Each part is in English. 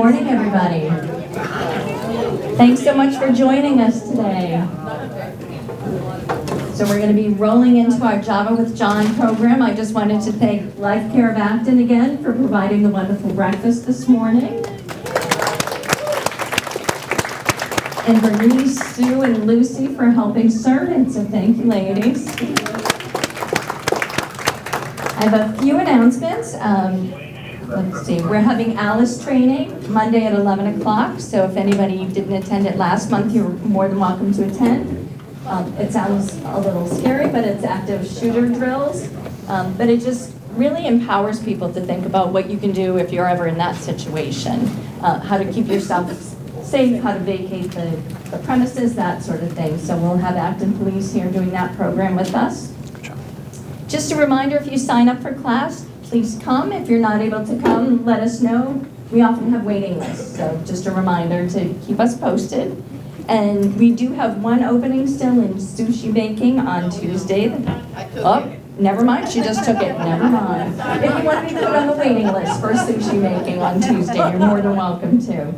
morning, everybody. Thanks so much for joining us today. So we're going to be rolling into our Java with John program. I just wanted to thank Life Care of Acton again for providing the wonderful breakfast this morning. And Bernice, Sue, and Lucy for helping serve it, so thank you, ladies. I have a few announcements. Let's see, we're having Alice training Monday at 11 o'clock, so if anybody didn't attend it last month, you're more than welcome to attend. It sounds a little scary, but it's active shooter drills, but it just really empowers people to think about what you can do if you're ever in that situation, how to keep yourself safe, how to vacate the premises, that sort of thing. So we'll have Acton Police here doing that program with us. Just a reminder, if you sign up for class, please come. If you're not able to come, let us know. We often have waiting lists, so just a reminder to keep us posted. And we do have one opening still in sushi baking on Tuesday. Oh, never mind, she just took it, never mind. If you want to be put on the waiting list for sushi making on Tuesday, you're more than welcome to.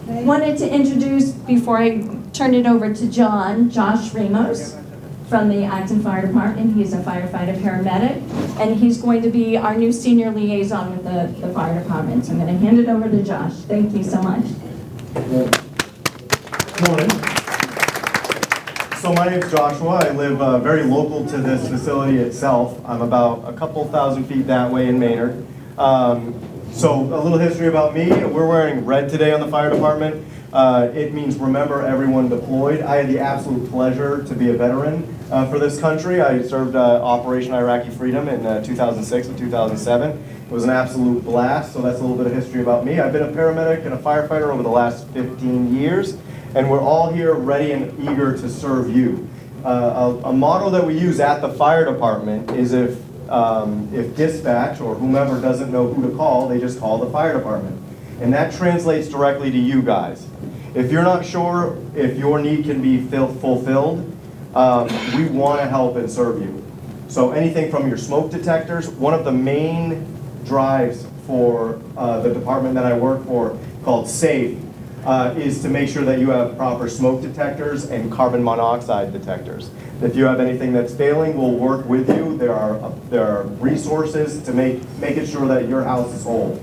Wanted to introduce, before I turn it over to John, Josh Ramos from the Acton Fire Department. He's a firefighter paramedic, and he's going to be our new senior liaison with the fire department. So I'm going to hand it over to Josh. Thank you so much. Good morning. So my name is Joshua. I live very local to this facility itself. I'm about a couple thousand feet that way in Maynard. So a little history about me. We're wearing red today on the fire department. It means remember everyone deployed. I had the absolute pleasure to be a veteran for this country. I served Operation Iraqi Freedom in 2006 and 2007. It was an absolute blast, so that's a little bit of history about me. I've been a paramedic and a firefighter over the last 15 years, and we're all here ready and eager to serve you. A motto that we use at the fire department is if dispatch or whomever doesn't know who to call, they just call the fire department. And that translates directly to you guys. If you're not sure if your need can be fulfilled, we want to help and serve you. So anything from your smoke detectors, one of the main drives for the department that I work for, called SAFE, is to make sure that you have proper smoke detectors and carbon monoxide detectors. If you have anything that's failing, we'll work with you. There are resources to make it sure that your house is whole.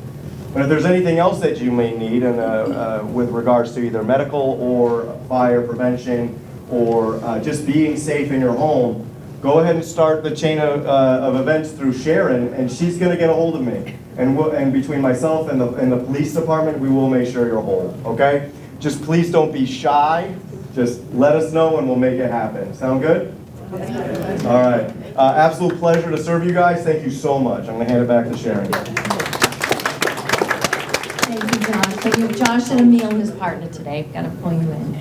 But if there's anything else that you may need, and with regards to either medical or fire prevention or just being safe in your home, go ahead and start the chain of events through Sharon, and she's going to get a hold of me. And between myself and the police department, we will make sure you're whole. Okay? Just please don't be shy. Just let us know, and we'll make it happen. Sound good? All right. Absolute pleasure to serve you guys. Thank you so much. I'm going to hand it back to Sharon. Thank you, Josh. So you have Josh and Emil, his partner today. Got to pull you in.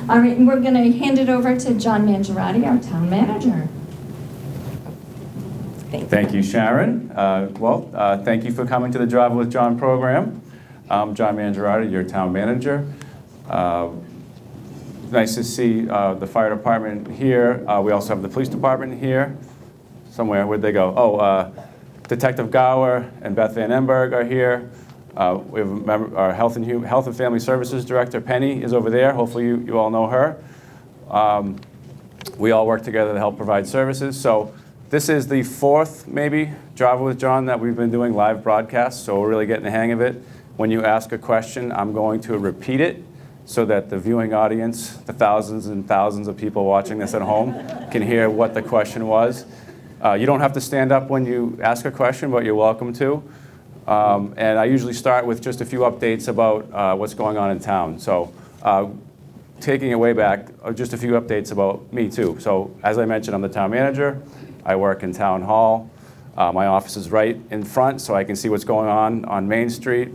All right, and we're going to hand it over to John Mangiarotti, our town manager. Thank you, Sharon. Thank you for coming to the Drive with John program. I'm John Mangiarotti, your town manager. Nice to see the fire department here. We also have the police department here. Somewhere, where'd they go? Oh, Detective Gower and Beth Van Emberg are here. We have a member, our Health and Family Services Director, Penny, is over there. Hopefully you all know her. We all work together to help provide services. So this is the fourth, maybe, Drive with John that we've been doing live broadcasts, so we're really getting the hang of it. When you ask a question, I'm going to repeat it so that the viewing audience, the thousands and thousands of people watching this at home, can hear what the question was. You don't have to stand up when you ask a question, but you're welcome to. And I usually start with just a few updates about what's going on in town. So taking it way back, just a few updates about me too. So as I mentioned, I'm the town manager. I work in Town Hall. My office is right in front, so I can see what's going on Main Street.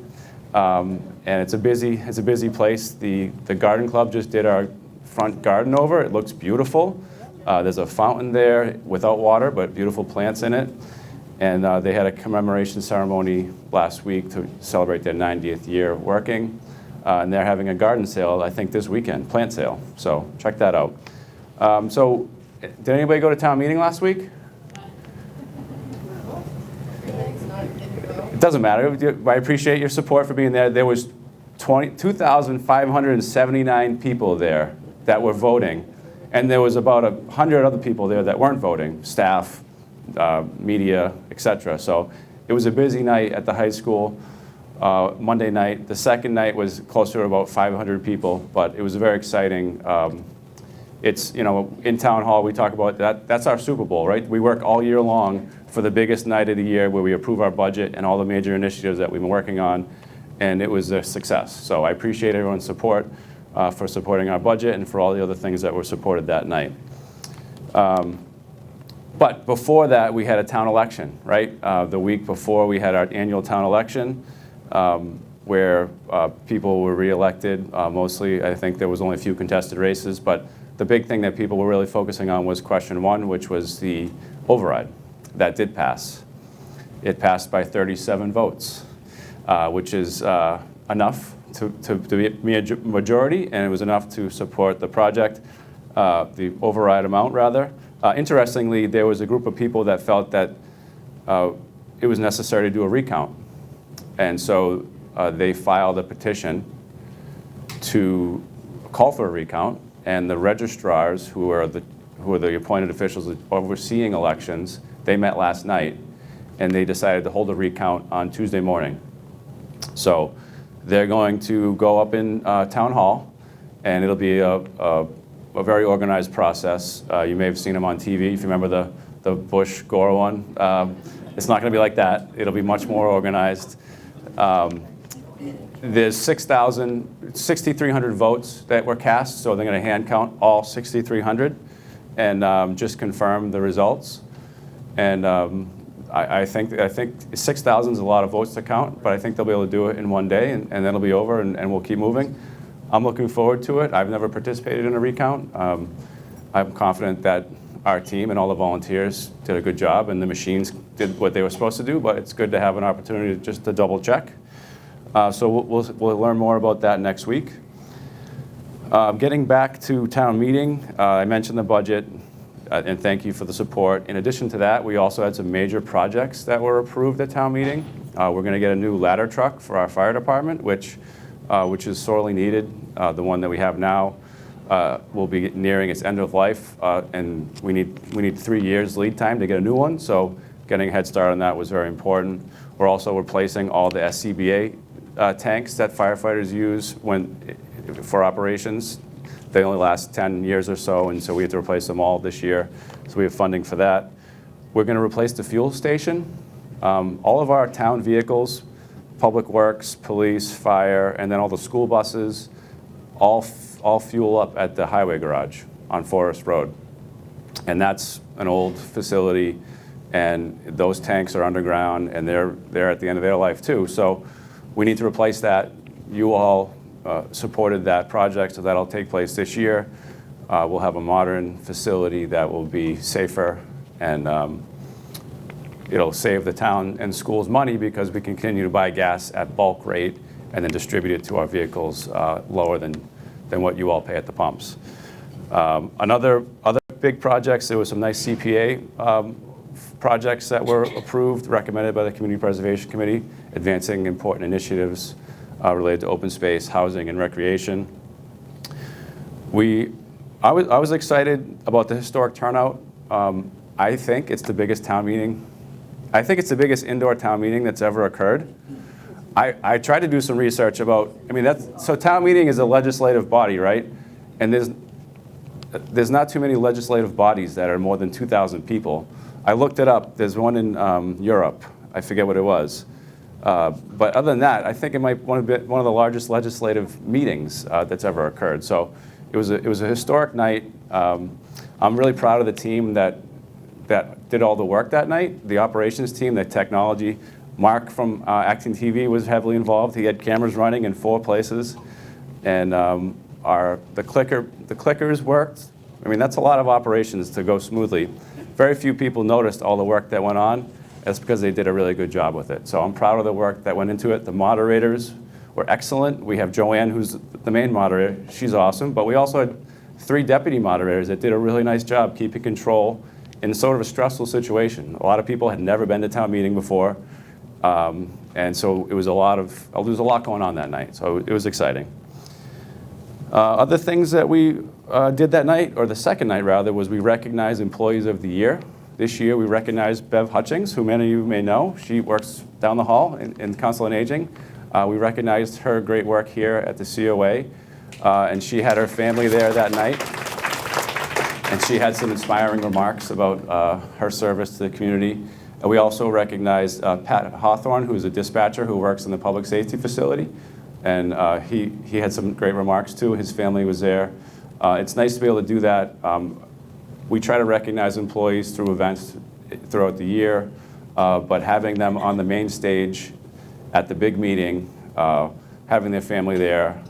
And it's a busy place. The garden club just did our front garden over. It looks beautiful. There's a fountain there without water, but beautiful plants in it. And they had a commemoration ceremony last week to celebrate their 90th year working. And they're having a garden sale, I think, this weekend, plant sale. So check that out. So did anybody go to town meeting last week? doesn't matter. I appreciate your support for being there. There was 2,579 people there that were voting, and there was about 100 other people there that weren't voting, staff, media, etc. So it was a busy night at the high school. Monday night. The second night was closer to about 500 people, but it was very exciting. It's, you know, in town hall we talk about that. That's our Super Bowl, right? We work all year long for the biggest night of the year where we approve our budget and all the major initiatives that we've been working on, and it was a success. So I appreciate everyone's support for supporting our budget and for all the other things that were supported that night. But before that, we had a town election, right? The week before, we had our annual town election, where people were reelected. Mostly, I think there was only a few contested races, but the big thing that people were really focusing on was question 1, which was the override. That did pass. It passed by 37 votes, which is enough to be a majority, and it was enough to support the project, the override amount, rather. Interestingly, there was a group of people that felt that it was necessary to do a recount. And so they filed a petition to call for a recount, and the registrars, who are the appointed officials overseeing elections, they met last night, and they decided to hold a recount on Tuesday morning. So they're going to go up in town hall, and it'll be a very organized process. You may have seen them on TV, if you remember the Bush-Gore one. It's not going to be like that. It'll be much more organized. There's 6,300 votes that were cast, so they're going to hand count all 6,300 and just confirm the results. And I think 6,000 is a lot of votes to count, but I think they'll be able to do it in one day, and then it'll be over, and we'll keep moving. I'm looking forward to it. I've never participated in a recount. I'm confident that our team and all the volunteers did a good job, and the machines did what they were supposed to do, but it's good to have an opportunity just to double check. So we'll learn more about that next week. Getting back to town meeting, I mentioned the budget, and thank you for the support. In addition to that, we also had some major projects that were approved at town meeting. We're going to get a new ladder truck for our fire department, which is sorely needed. The one that we have now will be nearing its end of life, and we need 3 years lead time to get a new one. So getting a head start on that was very important. We're also replacing all the SCBA tanks that firefighters use for operations. They only last 10 years or so, and so we have to replace them all this year. So we have funding for that. We're going to replace the fuel station. All of our town vehicles, Public Works, police, fire, and then all the school buses, all fuel up at the highway garage on Forest Road. And that's an old facility, and those tanks are underground, and they're at the end of their life too. So we need to replace that. You all supported that project, so that'll take place this year. We'll have a modern facility that will be safer, and it'll save the town and schools money because we can continue to buy gas at bulk rate and then distribute it to our vehicles lower than what you all pay at the pumps. Other big projects, there was some nice CPA projects that were approved, recommended by the Community Preservation Committee, advancing important initiatives related to open space, housing, and recreation. I was excited about the historic turnout. I think it's the biggest town meeting. I think it's the biggest indoor town meeting that's ever occurred. I tried to do some research about, so town meeting is a legislative body, right? And there's not too many legislative bodies that are more than 2,000 people. I looked it up. There's one in Europe. I forget what it was. But other than that, I think it might be one of the largest legislative meetings that's ever occurred. So it was a historic night. I'm really proud of the team that did all the work that night. The operations team, the technology. Mark from ActonTV was heavily involved. He had cameras running in 4 places, and the clickers worked. That's a lot of operations to go smoothly. Very few people noticed all the work that went on. That's because they did a really good job with it. So I'm proud of the work that went into it. The moderators were excellent. We have Joanne, who's the main moderator. She's awesome. But we also had 3 deputy moderators that did a really nice job keeping control in sort of a stressful situation. A lot of people had never been to town meeting before, And so there was a lot going on that night, so it was exciting. Other things that we did that night, or the second night rather, was we recognized Employees of the Year. This year we recognized Bev Hutchings, who many of you may know. She works down the hall in Council on Aging. We recognized her great work here at the COA, and she had her family there that night. And she had some inspiring remarks about her service to the community. And we also recognized Pat Hawthorne, who's a dispatcher who works in the public safety facility. And he had some great remarks too. His family was there. It's nice to be able to do that. We try to recognize employees through events throughout the year, but having them on the main stage at the big meeting, having their family there,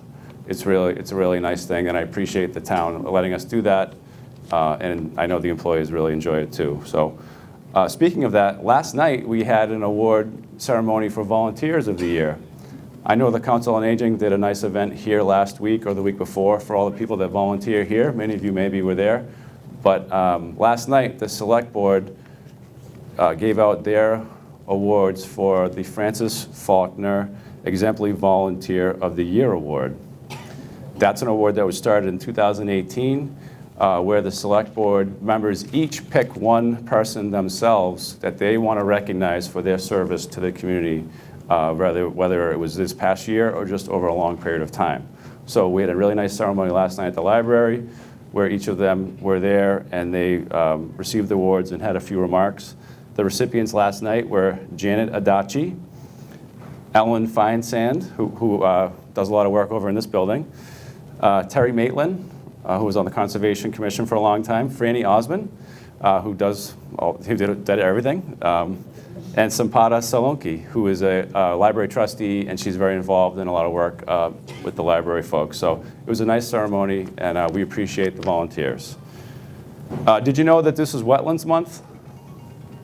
it's a really nice thing, and I appreciate the town letting us do that, and I know the employees really enjoy it too. So, speaking of that, last night we had an award ceremony for Volunteers of the Year. I know the Council on Aging did a nice event here last week or the week before for all the people that volunteer here. Many of you maybe were there. But last night, the Select Board gave out their awards for the Francis Faulkner Exemplary Volunteer of the Year Award. That's an award that was started in 2018, where the Select Board members each pick one person themselves that they want to recognize for their service to the community, whether it was this past year or just over a long period of time. So we had a really nice ceremony last night at the library, where each of them were there and they received the awards and had a few remarks. The recipients last night were Janet Adachi, Ellen Feinsand, who does a lot of work over in this building, Terry Maitland, who was on the Conservation Commission for a long time, Franny Osmond, who did everything, and Sampada Salonki, who is a library trustee, and she's very involved in a lot of work with the library folks. So it was a nice ceremony, and we appreciate the volunteers. Did you know that this is Wetlands Month?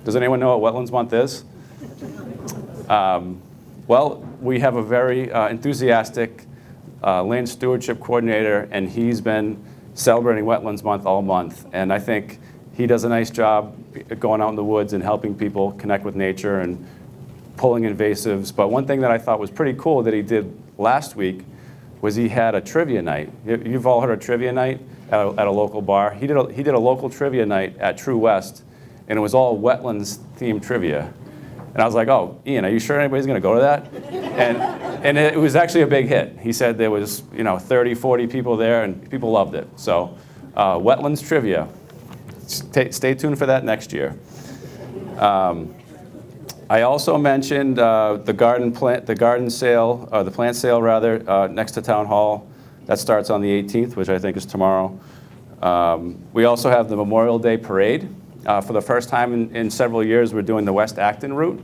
Does anyone know what Wetlands Month is? Well, we have a very enthusiastic land stewardship coordinator, and he's been celebrating Wetlands Month all month. And I think he does a nice job going out in the woods and helping people connect with nature and pulling invasives. But one thing that I thought was pretty cool that he did last week was he had a trivia night. You've all heard of trivia night at a local bar. He did a local trivia night at True West, and it was all wetlands themed trivia. And I was like, oh, Ian, are you sure anybody's going to go to that? And it was actually a big hit. He said there was 30, 40 people there, and people loved it. So wetlands trivia. Stay tuned for that next year. I also mentioned the plant sale rather, next to Town Hall. That starts on the 18th, which I think is tomorrow. We also have the Memorial Day Parade. For the first time in several years, we're doing the West Acton route.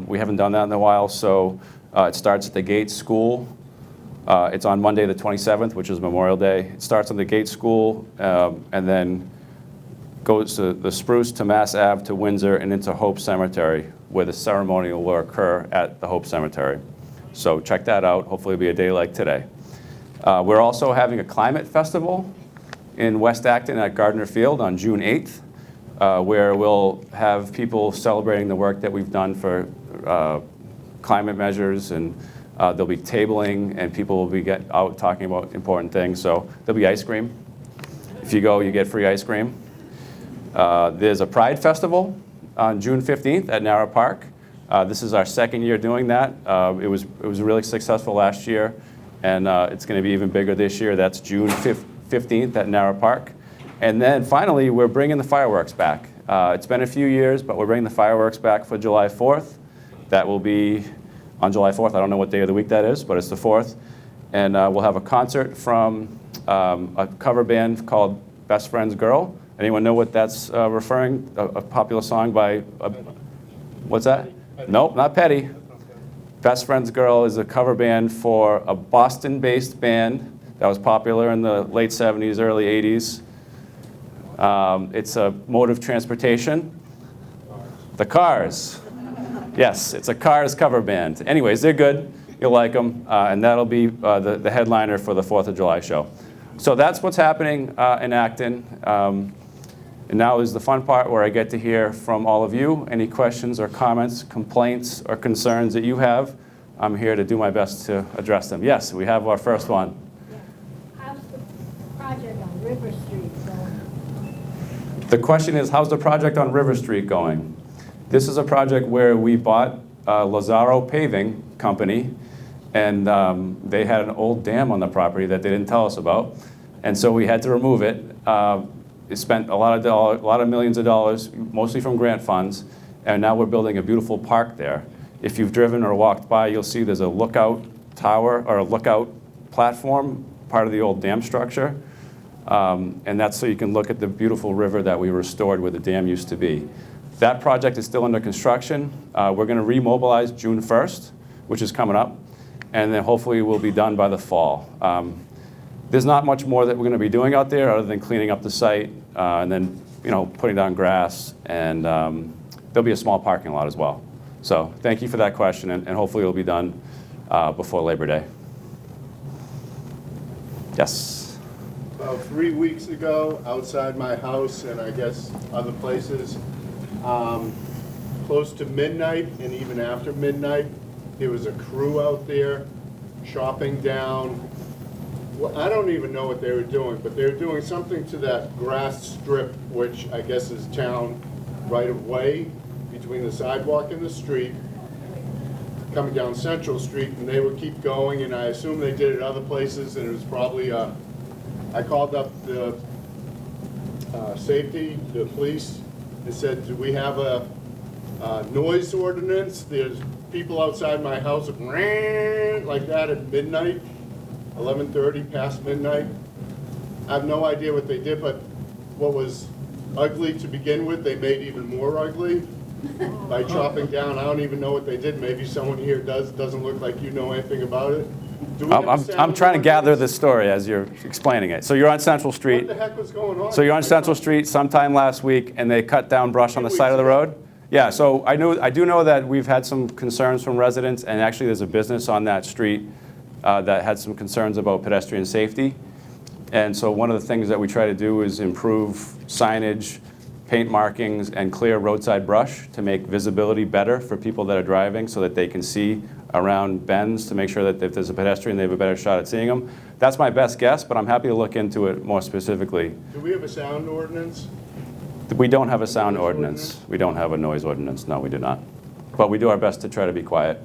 We haven't done that in a while, so it starts at the Gates School. It's on Monday the 27th, which is Memorial Day. It starts on the Gates School and then goes to the Spruce to Mass Ave to Windsor and into Hope Cemetery, where the ceremony will occur at the Hope Cemetery. So check that out. Hopefully it'll be a day like today. We're also having a climate festival in West Acton at Gardner Field on June 8th, where we'll have people celebrating the work that we've done for climate measures, and there'll be tabling, and people will be out talking about important things. So there'll be ice cream. If you go, you get free ice cream. There's a Pride Festival on June 15th at Narrow Park. This is our second year doing that. It was really successful last year, and it's going to be even bigger this year. That's June 15th at Narrow Park. And then finally, we're bringing the fireworks back. It's been a few years, but we're bringing the fireworks back for July 4th. That will be on July 4th. I don't know what day of the week that is, but it's the 4th. And we'll have a concert from a cover band called Best Friend's Girl. Anyone know what that's referring? A popular song by, what's that? Nope, not Petty. Best Friend's Girl is a cover band for a Boston-based band that was popular in the late 70s, early 80s. It's a mode of transportation. The Cars. Yes, it's a Cars cover band. Anyways, they're good. You'll like them. And that'll be the headliner for the 4th of July show. So that's what's happening in Acton. And now is the fun part where I get to hear from all of you. Any questions or comments, complaints or concerns that you have, I'm here to do my best to address them. Yes, we have our first one. How's the project on River Street going? The question is, how's the project on River Street going? This is a project where we bought Lazaro Paving Company, and they had an old dam on the property that they didn't tell us about, and so we had to remove it. It spent a lot of millions of dollars, mostly from grant funds, and now we're building a beautiful park there. If you've driven or walked by, you'll see there's a lookout tower or a lookout platform, part of the old dam structure, and that's so you can look at the beautiful river that we restored where the dam used to be. That project is still under construction. We're going to remobilize June 1st, which is coming up, and then hopefully we'll be done by the fall. There's not much more that we're going to be doing out there other than cleaning up the site and then putting down grass, and there'll be a small parking lot as well. So thank you for that question, and hopefully it'll be done before Labor Day. Yes? About 3 weeks ago, outside my house and I guess other places, close to midnight and even after midnight, there was a crew out there chopping down. Well, I don't even know what they were doing, but they were doing something to that grass strip, which I guess is town right of way between the sidewalk and the street, coming down Central Street, and they would keep going, and I assume they did it other places, and it was probably, I called up the safety, the police, and said, do we have a noise ordinance? There's people outside my house like that at midnight. 11:30 past midnight. I have no idea what they did, but what was ugly to begin with, they made even more ugly by chopping down. I don't even know what they did. Maybe someone here doesn't look like you know anything about it. Do we have a sound I'm trying to gather ordinance? this story as you're explaining it. So you're on Central Street. What the heck was going on? So you're on Central Street sometime last week, and they cut down brush on the side of the road? Yeah, so I do know that we've had some concerns from residents, and actually there's a business on that street that had some concerns about pedestrian safety. And so one of the things that we try to do is improve signage, paint markings, and clear roadside brush to make visibility better for people that are driving so that they can see around bends to make sure that if there's a pedestrian, they have a better shot at seeing them. That's my best guess, but I'm happy to look into it more specifically. Do we have a sound ordinance? We don't have a sound ordinance. We don't have a noise ordinance. No, we do not. But we do our best to try to be quiet.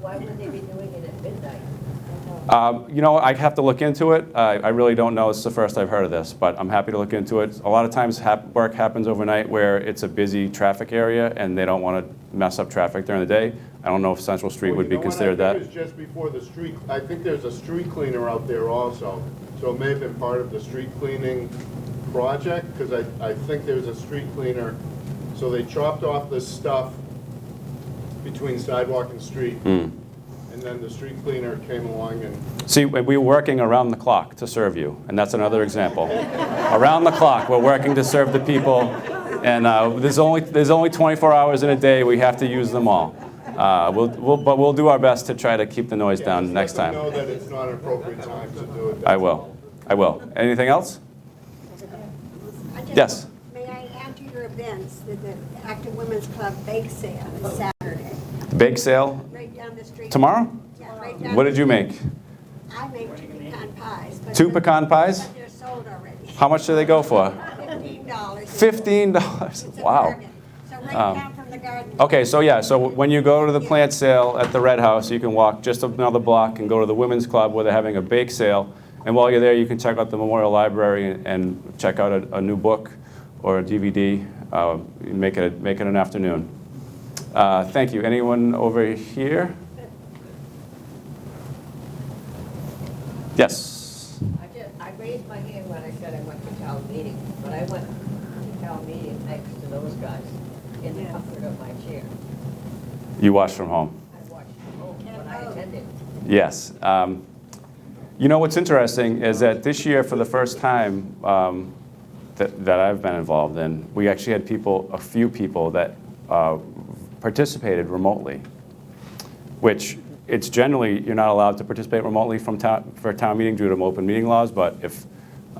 Why would they be doing it at midnight? I have to look into it. I really don't know. It's the first I've heard of this, but I'm happy to look into it. A lot of times work happens overnight where it's a busy traffic area and they don't want to mess up traffic during the day. I don't know if Central Street would be considered I that. think it was just before the street. I think there's a street cleaner out there also. So it may have been part of the street cleaning project, because I think there's a street cleaner. So they chopped off this stuff between sidewalk and street. And then the street cleaner came along and... See, we were working around the clock to serve you, and that's another example. Around the clock, we're working to serve the people, and there's only 24 hours in a day. We have to use them all. But we'll do our best to try to keep the noise down next time. Know that it's not an appropriate time to do it. I will. Anything else? Yes. May I add to your events that the Acton Women's Club bake sale is Saturday, Bake sale right down the street. tomorrow? Yeah, right down What the did you street. make? I made 2 pecan pies. But 2 pecan pies? But they're sold already. How much do they go for? $15. $15. It's a Wow. bargain. So right down from the garden. Okay, so when you go to the plant sale at the Red House, you can walk just another block and go to the Women's Club where they're having a bake sale. And while you're there, you can check out the Memorial Library and check out a new book or a DVD. Make it an afternoon. Thank you. Anyone over here? Yes. I raised my hand when I said I went to town meeting, but I went to town meeting thanks to those guys in the comfort of my chair. You watch from home. I watched from home, but I attended. Yes. What's interesting is that this year, for the first time that I've been involved in, we actually had a few people that participated remotely, which it's generally, you're not allowed to participate remotely for town meeting due to open meeting laws, but if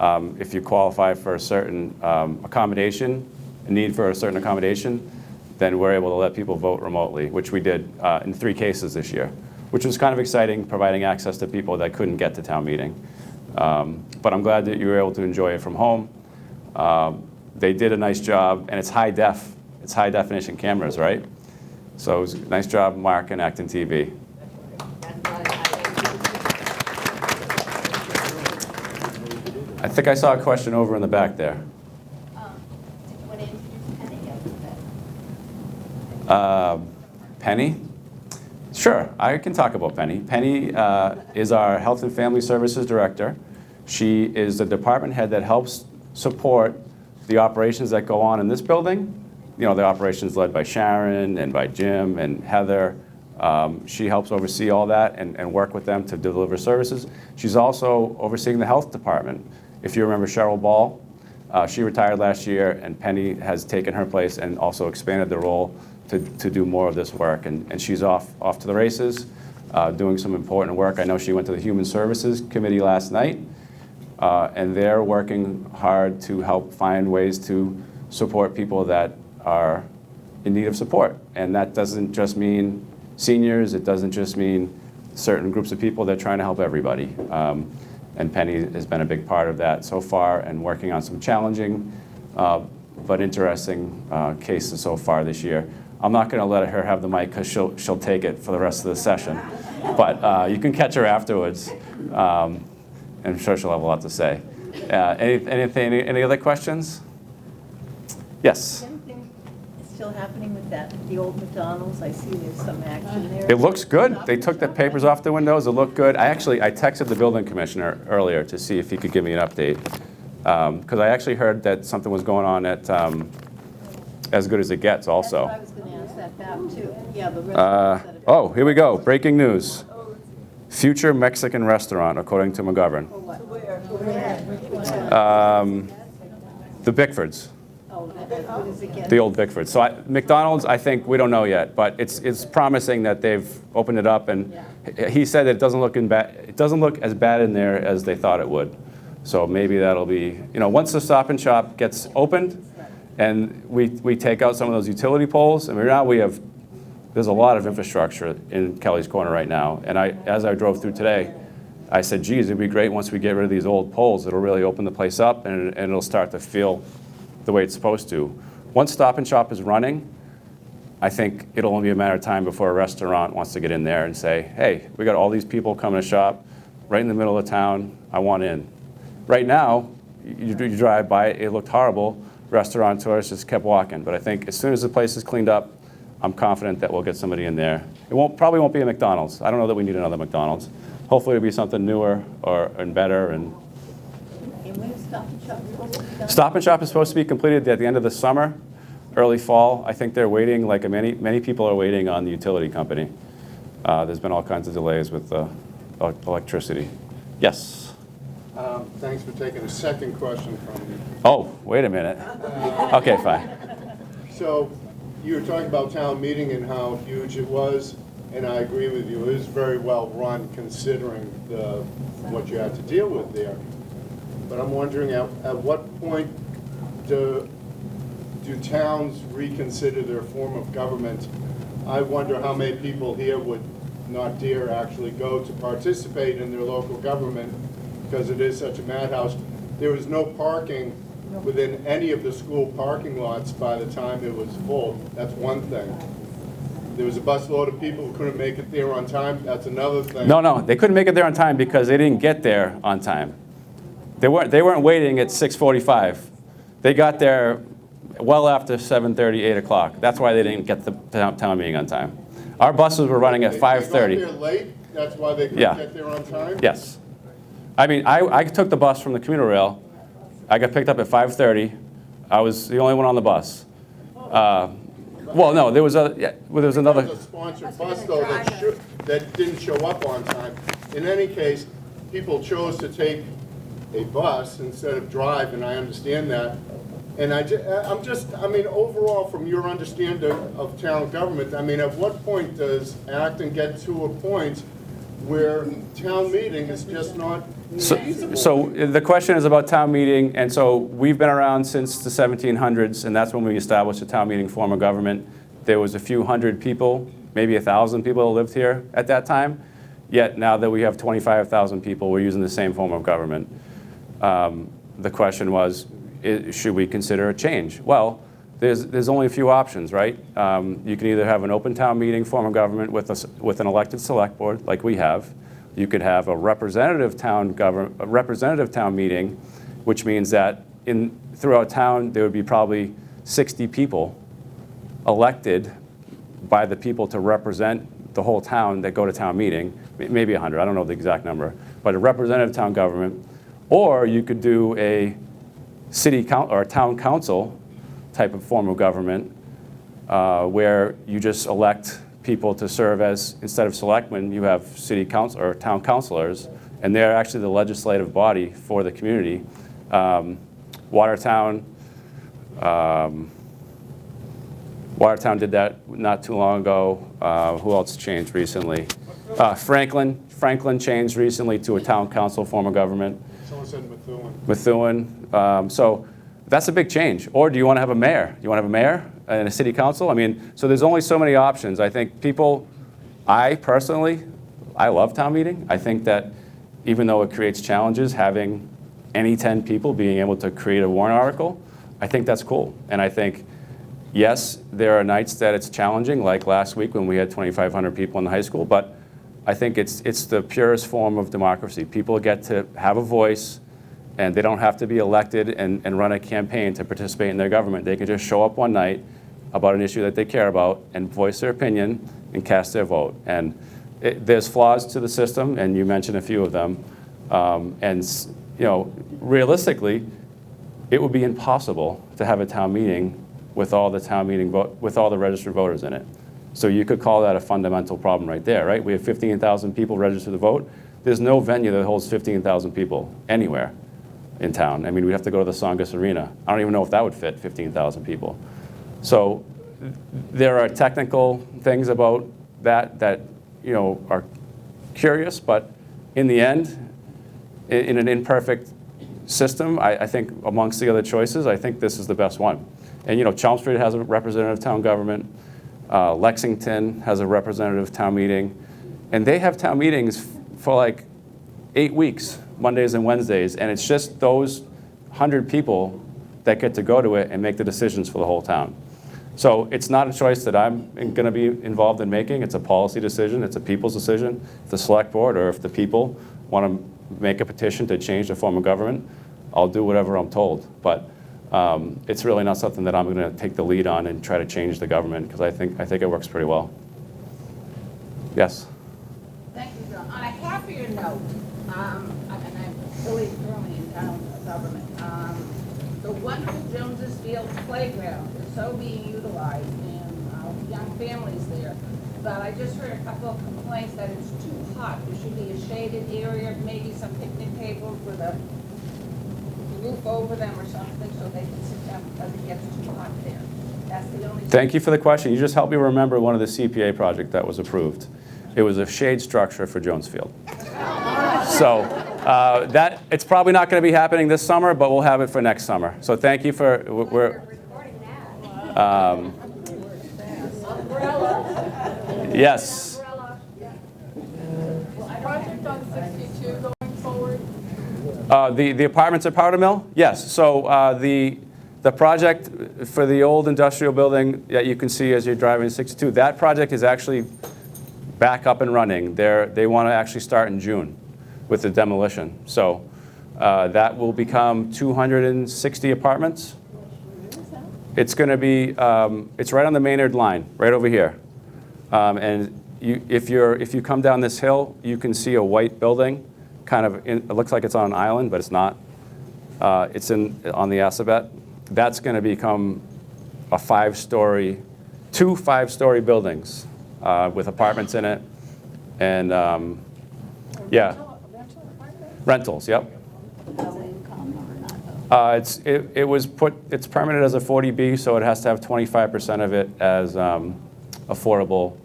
If you qualify for a certain accommodation, a need for a certain accommodation, then we're able to let people vote remotely, which we did in 3 cases this year, which was kind of exciting, providing access to people that couldn't get to town meeting. But I'm glad that you were able to enjoy it from home. They did a nice job, and it's high definition cameras, right? So it was a nice job, Mark and ActonTV. I think I saw a question over in the back there. Did you want to introduce Penny? Penny? Sure, I can talk about Penny. Penny is our Health and Family Services Director. She is the department head that helps support the operations that go on in this building. You know, the operations led by Sharon and by Jim and Heather. She helps oversee all that and work with them to deliver services. She's also overseeing the health department. If you remember Cheryl Ball, she retired last year, and Penny has taken her place and also expanded the role to do more of this work. And she's off to the races, doing some important work. I know she went to the Human Services Committee last night, and they're working hard to help find ways to support people that are in need of support. And that doesn't just mean seniors, it doesn't just mean certain groups of people, they're trying to help everybody. And Penny has been a big part of that so far, and working on some challenging but interesting cases so far this year. I'm not going to let her have the mic because she'll take it for the rest of the session. But you can catch her afterwards. I'm sure she'll have a lot to say. Any other questions? Yes? Anything still happening with the old McDonald's? I see there's some action there. It looks good. They took the papers off the windows. It looked good. I texted the building commissioner earlier to see if he could give me an update. Because I actually heard that something was going on at As Good As It Gets also. That's what I was going to ask that about too. Yeah, the restaurants that have- Oh, here we go. Breaking news. Future Mexican restaurant, according to McGovern. The Bickfords. Oh, that's what is it? The old Bickford. So McDonald's, I think, we don't know yet, but it's promising that they've opened it up, and he said that it doesn't look as bad in there as they thought it would. So maybe that'll be, once the Stop and Shop gets opened, and we take out some of those utility poles, and now there's a lot of infrastructure in Kelly's Corner right now. And as I drove through today, I said, geez, it'd be great once we get rid of these old poles. It'll really open the place up, and it'll start to feel the way it's supposed to. Once Stop and Shop is running, I think it'll only be a matter of time before a restaurant wants to get in there and say, hey, we got all these people coming to shop right in the middle of town. I want in. Right now, you drive by, it looked horrible. Restaurateurs just kept walking. But I think as soon as the place is cleaned up, I'm confident that we'll get somebody in there. It probably won't be a McDonald's. I don't know that we need another McDonald's. Hopefully it'll be something newer and better. And when is Stop and Shop supposed to be done? Stop and Shop is supposed to be completed at the end of the summer, early fall. I think they're waiting, like many people are waiting on the utility company. There's been all kinds of delays with electricity. Yes? Thanks for taking a second question from me. Oh, wait a minute. Okay, fine. So you were talking about town meeting and how huge it was, and I agree with you. It was very well run considering what you had to deal with there. But I'm wondering at what point do towns reconsider their form of government? I wonder how many people here would not dare actually go to participate in their local government because it is such a madhouse. There was no parking within any of the school parking lots by the time it was full. That's one thing. There was a busload of people who couldn't make it there on time. That's another thing. No, they couldn't make it there on time because they didn't get there on time. They weren't waiting at 6:45. They got there well after 7:30, 8 o'clock. That's why they didn't get the town meeting on time. Our buses were running at 5:30. They got there late? That's why they couldn't get there on time? Yes. I mean, I took the bus from the commuter rail. I got picked up at 5:30. I was the only one on the bus. Well, no, there was another. There was a sponsored bus, though, that didn't show up on time. In any case, people chose to take a bus instead of drive, and I understand that. And I mean, overall, from your understanding of town government, I mean, at what point does Acton get to a point where town meeting is just not feasible. So the question is about town meeting, and so we've been around since the 1700s, and that's when we established a town meeting form of government. There was a few hundred people, maybe 1,000 people that lived here at that time, yet now that we have 25,000 people, we're using the same form of government. The question was, should we consider a change? Well, there's only a few options, right? You can either have an open town meeting form of government with an elected select board, like we have. You could have a representative town meeting, which means that throughout town there would be probably 60 people elected by the people to represent the whole town that go to town meeting, maybe 100, I don't know the exact number, but a representative town government. Or you could do a city council or a town council type of form of government where you just elect people to serve as, instead of selectmen, you have city council or town councilors, and they're actually the legislative body for the community. Watertown did that not too long ago. Who else changed recently? Franklin changed recently to a town council form of government. Someone said Methuen. Methuen. So that's a big change. Or do you want to have a mayor? You want to have a mayor and a city council? I mean, so there's only so many options. I think I personally love town meeting. I think that even though it creates challenges, having any 10 people being able to create a warrant article, I think that's cool. And I think, yes, there are nights that it's challenging, like last week when we had 2,500 people in the high school, but I think it's the purest form of democracy. People get to have a voice, and they don't have to be elected and run a campaign to participate in their government. They can just show up one night about an issue that they care about and voice their opinion and cast their vote. And there's flaws to the system, and you mentioned a few of them. And realistically, it would be impossible to have a town meeting with all the registered voters in it. So you could call that a fundamental problem right there, right? We have 15,000 people registered to vote. There's no venue that holds 15,000 people anywhere in town. I mean, we'd have to go to the Songus Arena. I don't even know if that would fit 15,000 people. So there are technical things about that are curious, but in the end, in an imperfect system, I think amongst the other choices, I think this is the best one. And Chelmsford has a representative town government. Lexington has a representative town meeting. And they have town meetings for like 8 weeks, Mondays and Wednesdays. And it's just those 100 people that get to go to it and make the decisions for the whole town. So it's not a choice that I'm going to be involved in making. It's a policy decision. It's a people's decision. If the select board or if the people want to make a petition to change the form of government, I'll do whatever I'm told. But it's really not something that I'm going to take the lead on and try to change the government, because I think it works pretty well. Yes? Thank you, John. On a happier note, and I'm really firmly in town government, the wonderful Jones's Field playground is so being utilized, and young families there. But I just heard a couple of complaints that it's too hot. There should be a shaded area, maybe some picnic tables with a roof over them or something so they can sit down because it gets too hot there. That's the only. Thank you for the question. You just helped me remember one of the CPA project that was approved. It was a shade structure for Jones Field. So it's probably not going to be happening this summer, but we'll have it for next summer. So thank you for yes. Project on 62 going forward? The apartments at Powder Mill? Yes. So the project for the old industrial building that you can see as you're driving 62, that project is actually back up and running. They want to actually start in June with the demolition. So that will become 260 apartments. It's going to be, it's right on the Maynard line, right over here. And if you come down this hill, you can see a white building. It looks like it's on an island, but it's not. It's on the Assabet. That's going to become a two 5-story buildings with apartments in it, and yeah, rentals. Yep. It's permitted as a 40B, so it has to have 25% of it as affordable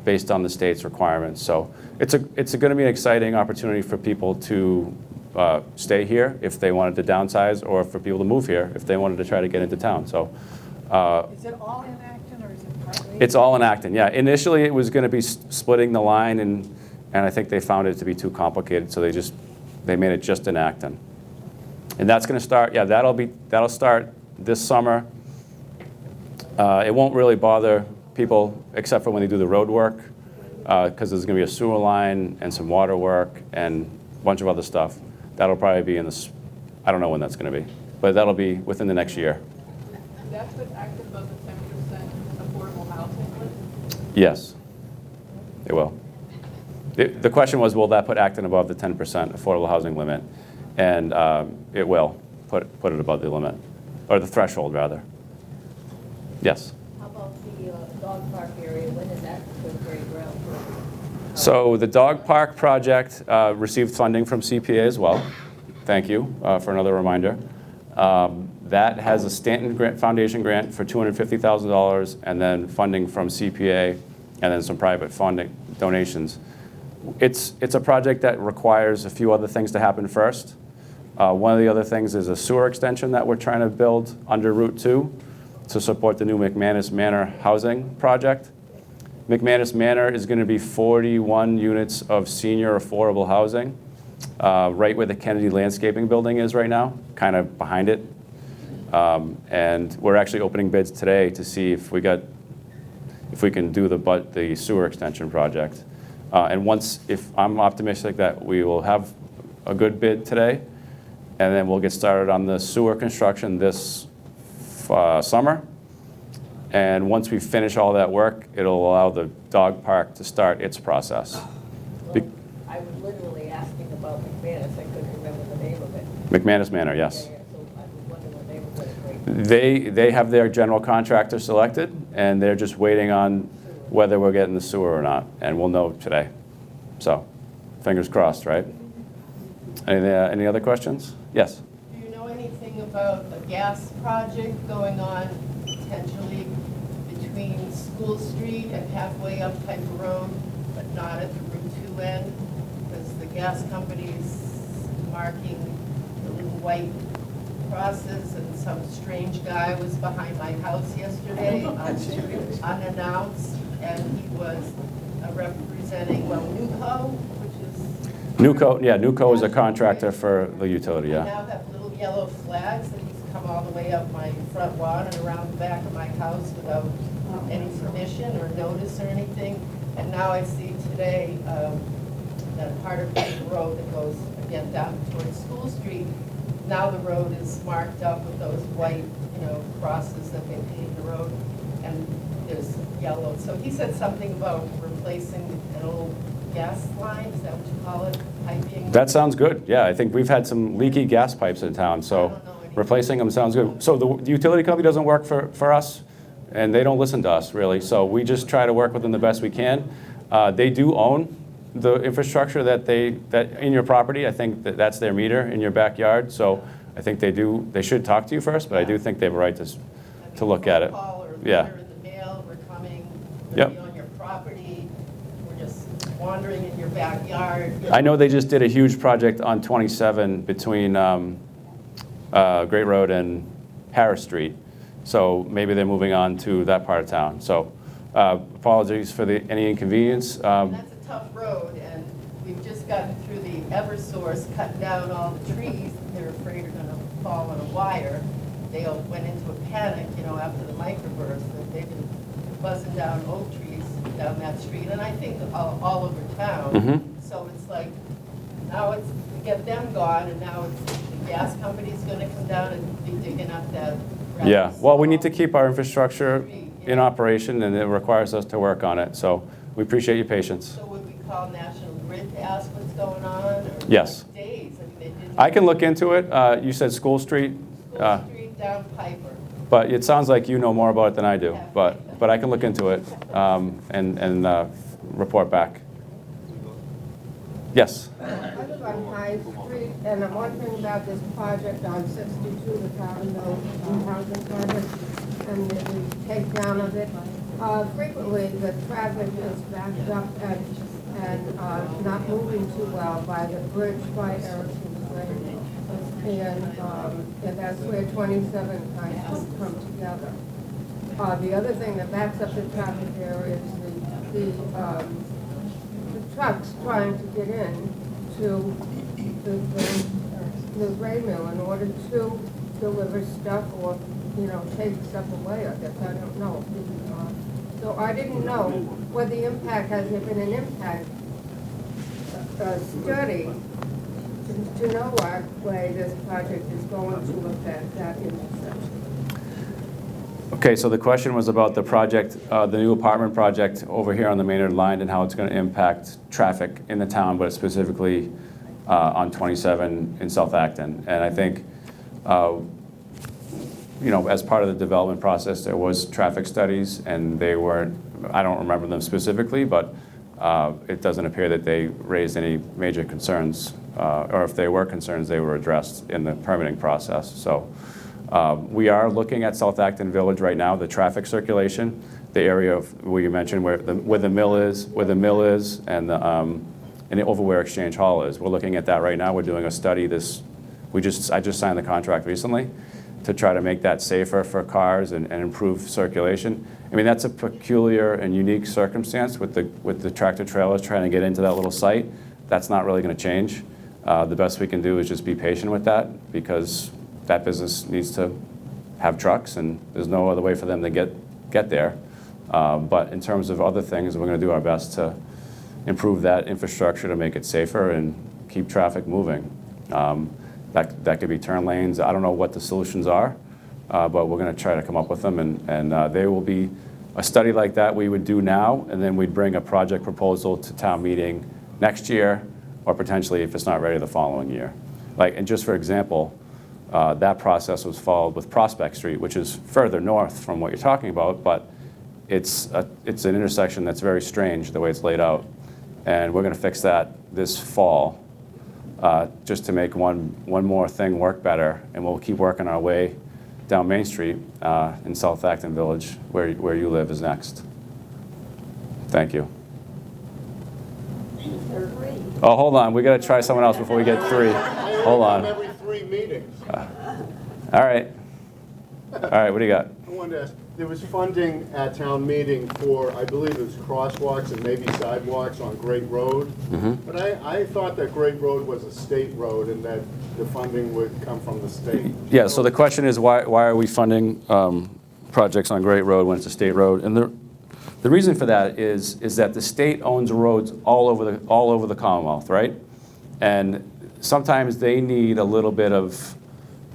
based on the state's requirements. So it's going to be an exciting opportunity for people to stay here if they wanted to downsize, or for people to move here if they wanted to try to get into town. So Is it all in Acton or is it partly? it's all in Acton, yeah. Initially, it was going to be splitting the line, and I think they found it to be too complicated, so they made it just in Acton. And that's going to start, yeah, that'll start this summer. It won't really bother people except for when they do the road work, because there's going to be a sewer line and some water work and a bunch of other stuff. That'll probably be in this, I don't know when that's going to be, but that'll be within the next year. That's what Acton above the 10% affordable housing list? Yes, it will. The question was, will that put Acton above the 10% affordable housing limit? And it will put it above the limit, or the threshold, rather. Yes? How about the dog park area, when is that going to break ground? So the dog park project received funding from CPA as well. Thank you for another reminder. That has a Stanton Foundation grant for $250,000, and then funding from CPA, and then some private funding donations. It's a project that requires a few other things to happen first. One of the other things is a sewer extension that we're trying to build under Route 2 to support the new McManus Manor housing project. McManus Manor is going to be 41 units of senior affordable housing, right where the Kennedy Landscaping Building is right now, kind of behind it. And we're actually opening bids today to see if we can do the sewer extension project. And if I'm optimistic that we will have a good bid today, and then we'll get started on the sewer construction this summer. And once we finish all that work, it'll allow the dog park to start its process. Well, I was literally asking about McManus, I couldn't remember the name of it. McManus Manor, yes. Yeah, so I was wondering what they were going to break. They have their general contractor selected, and they're just waiting on whether we're getting the sewer or not, and we'll know today. So, fingers crossed, right? Any other questions? Yes? Do you know anything about a gas project going on potentially between School Street and halfway up Piper Road, but not at the Route 2 end? Because the gas company's marking the little white crosses, and some strange guy was behind my house yesterday unannounced, and he was representing, Nuco, which is... Nuco is a contractor for the utility, They yeah. now have little yellow flags, and he's come all the way up my front lawn and around the back of my house without any permission or notice or anything. And now I see today that part of the road that goes, again, down towards School Street, now the road is marked up with those white, crosses that they paved the road, and there's yellow. So he said something about replacing an old gas line, is that what you call it, piping? That sounds good, yeah. I think we've had some leaky gas pipes in town, so replacing them sounds good. So the utility company doesn't work for us, and they don't listen to us, really. So we just try to work with them the best we can. They do own the infrastructure that in your property. I think that's their meter in your backyard. So I think they should talk to you first, but I do think they have a right to look at it. Yeah. In the mail, we're coming, Yep. be on your property, we're just wandering in your backyard. I know they just did a huge project on 27 between Great Road and Harris Street. So maybe they're moving on to that part of town. So apologies for any inconvenience. That's a tough road, and we've just gotten through the Eversource, cutting down all the trees that they're afraid are gonna fall on a wire. They all went into a panic, after the microburst, that they've been buzzing down oak trees down that street, and I think all over town. Mhm. So it's like, now it's to get them gone, and now it's the gas company's gonna come down and be digging up that. Yeah, well, we need to keep our infrastructure in operation, and it requires us to work on it. So we appreciate your patience. So would we call National Grid to ask what's going on? Or Yes. like days? They didn't. I can look into it. You said School Street, School Street down Piper. but it sounds like you know more about it than I do. But I can look into it and report back. Yes. I live on High Street, and I'm wondering about this project on 62, the Carbondale housing project, and the takedown of it. frequently the traffic is backed up and not moving too well by the bridge by Erickson's Lane. And that's where 27 kind of come together. The other thing that backs up the traffic there is the trucks trying to get in to the gray mill in order to deliver stuff or, take stuff away, I guess, I don't know. So I didn't know what the impact, has there been an impact study to know what way this project is going to affect that intersection? Okay, so the question was about the project, the new apartment project over here on the Maynard line and how it's going to impact traffic in the town, but specifically on 27 in South Acton. And I think, as part of the development process, there was traffic studies, and they weren't, I don't remember them specifically, but it doesn't appear that they raised any major concerns, or if they were concerns, they were addressed in the permitting process. So we are looking at South Acton Village right now, the traffic circulation, the area of where you mentioned where the mill is, and over where Exchange Hall is. We're looking at that right now. We're doing a study. I just signed the contract recently to try to make that safer for cars and improve circulation. I mean, that's a peculiar and unique circumstance with the tractor trailers trying to get into that little site. That's not really going to change. The best we can do is just be patient with that, because that business needs to have trucks, and there's no other way for them to get there. But in terms of other things, we're going to do our best to improve that infrastructure to make it safer and keep traffic moving. That could be turn lanes. I don't know what the solutions are, but we're going to try to come up with them, and there will be a study like that we would do now, and then we'd bring a project proposal to town meeting next year, or potentially, if it's not ready, the following year. And just for example, that process was followed with Prospect Street, which is further north from what you're talking about, but it's an intersection that's very strange the way it's laid out. And we're going to fix that this fall, just to make one more thing work better, and we'll keep working our way down Main Street in South Acton Village, where you live, is next. Thank you. Oh, hold on. We got to try someone else before we get three. Hold on. Every 3 meetings. All right. All right, what do you got? I wanted to ask, there was funding at town meeting for, I believe it was crosswalks and maybe sidewalks on Great Road. Mm-hmm. But I thought that Great Road was a state road and that the funding would come from the state. Yeah, so the question is why are we funding projects on Great Road when it's a state road? And the reason for that is that the state owns roads all over the Commonwealth, right? And sometimes they need a little bit of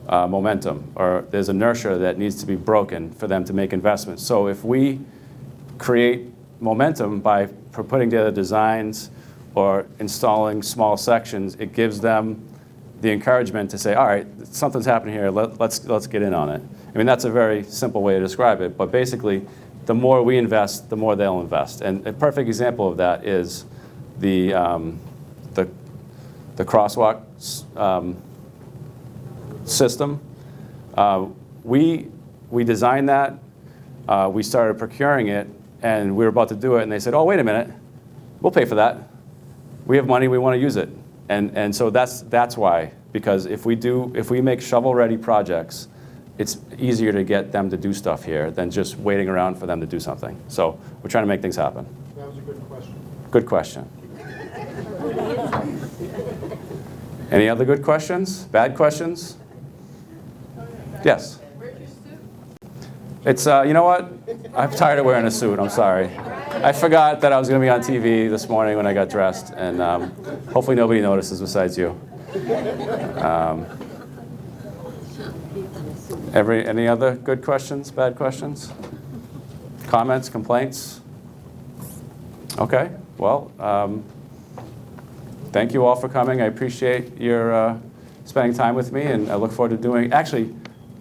momentum, or there's inertia that needs to be broken for them to make investments. So if we create momentum by putting together designs or installing small sections, it gives them the encouragement to say, all right, something's happening here, let's get in on it. I mean, that's a very simple way to describe it, but basically, the more we invest, the more they'll invest. And a perfect example of that is the crosswalk system. We designed that, we started procuring it, and we were about to do it, and they said, oh, wait a minute, we'll pay for that. We have money, we want to use it. And so that's why, because if we make shovel-ready projects, it's easier to get them to do stuff here than just waiting around for them to do something. So we're trying to make things happen. That was a good question. Good question. Any other good questions? Bad questions? Yes. Where's your suit? It's, you know what? I'm tired of wearing a suit, I'm sorry. I forgot that I was going to be on TV this morning when I got dressed, and hopefully nobody notices besides you. Any other good questions, bad questions? Comments, complaints? Okay, well, thank you all for coming. I appreciate your spending time with me, and I look forward to doing, actually,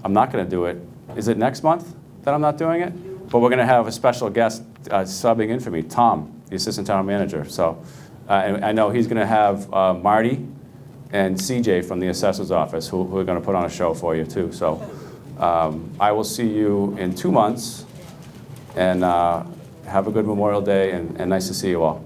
I'm not going to do it. Is it next month that I'm not doing it? But we're going to have a special guest subbing in for me, Tom, the assistant town manager. So I know he's going to have Marty and CJ from the assessor's office who are going to put on a show for you too. So I will see you in 2 months and have a good Memorial Day, and nice to see you all.